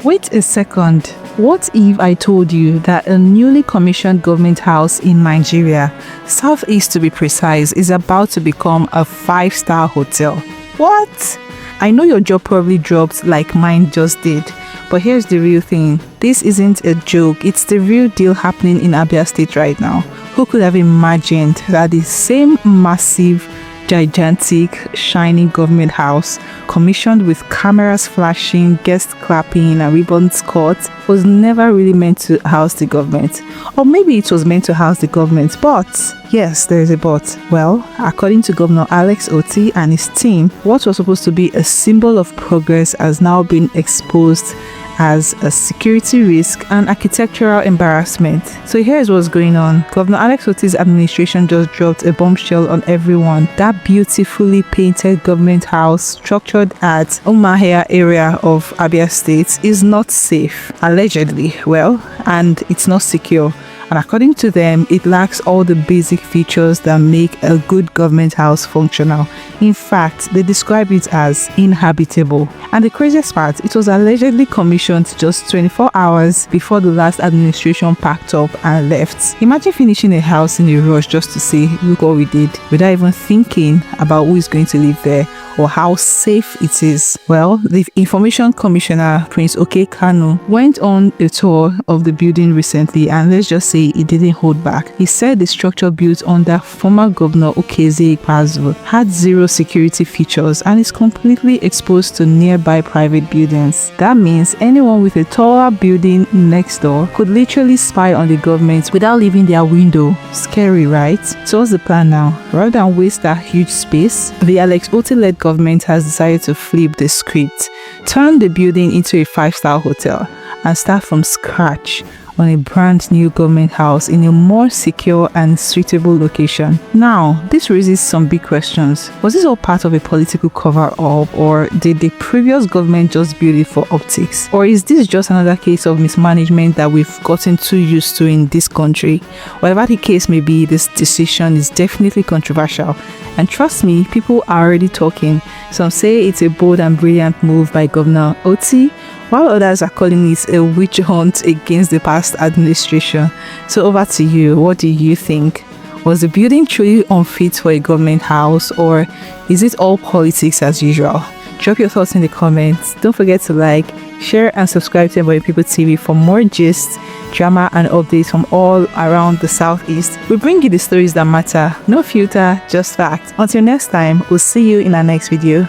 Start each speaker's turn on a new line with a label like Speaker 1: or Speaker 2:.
Speaker 1: Wait a second. What if I told you that a newly commissioned government house in Nigeria, Southeast to be precise, is about to become a 5-star hotel? What? I know your jaw probably dropped like mine just did, but here's the real thing. This isn't a joke, it's the real deal happening in Abia State right now. Who could have imagined that the same massive, gigantic, shiny government house, commissioned with cameras flashing, guests clapping, and ribbons cut, was never really meant to house the government? Or maybe it was meant to house the government, but yes, there is a but. Well, according to Governor Alex Otti and his team, what was supposed to be a symbol of progress has now been exposed as a security risk and architectural embarrassment. So here's what's going on. Governor Alex Otti's administration just dropped a bombshell on everyone. That beautifully painted government house structured at Umahia area of Abia State is not safe, allegedly. Well, and it's not secure. And according to them, it lacks all the basic features that make a good government house functional. In fact, they describe it as inhabitable. And the craziest part, it was allegedly commissioned just 24 hours before the last administration packed up and left. Imagine finishing a house in a rush just to say, look what we did, without even thinking about who is going to live there or how safe it is. Well, the Information Commissioner, Prince Oke Kanu, went on a tour of the building recently, and let's just say he didn't hold back. He said the structure built under former Governor Ikpeazu had zero security features and is completely exposed to nearby private buildings. That means anyone with a taller building next door could literally spy on the government without leaving their window. Scary, right? So what's the plan now? Rather than waste that huge space, the Alex Otti-led government has decided to flip the script, turn the building into a 5-star hotel, and start from scratch on a brand new government house in a more secure and suitable location. Now, this raises some big questions. Was this all part of a political cover-up, or did the previous government just build it for optics? Or is this just another case of mismanagement that we've gotten too used to in this country? Whatever the case may be, this decision is definitely controversial. And trust me, people are already talking. Some say it's a bold and brilliant move by Governor Otti, while others are calling it a witch hunt against the past administration. So over to you, what do you think? Was the building truly unfit for a government house, or is it all politics as usual? Drop your thoughts in the comments. Don't forget to like, share and subscribe to Ebonyi People TV for more gist, drama and updates from all around the Southeast. We bring you the stories that matter. No filter, just facts. Until next time, we'll see you in our next video.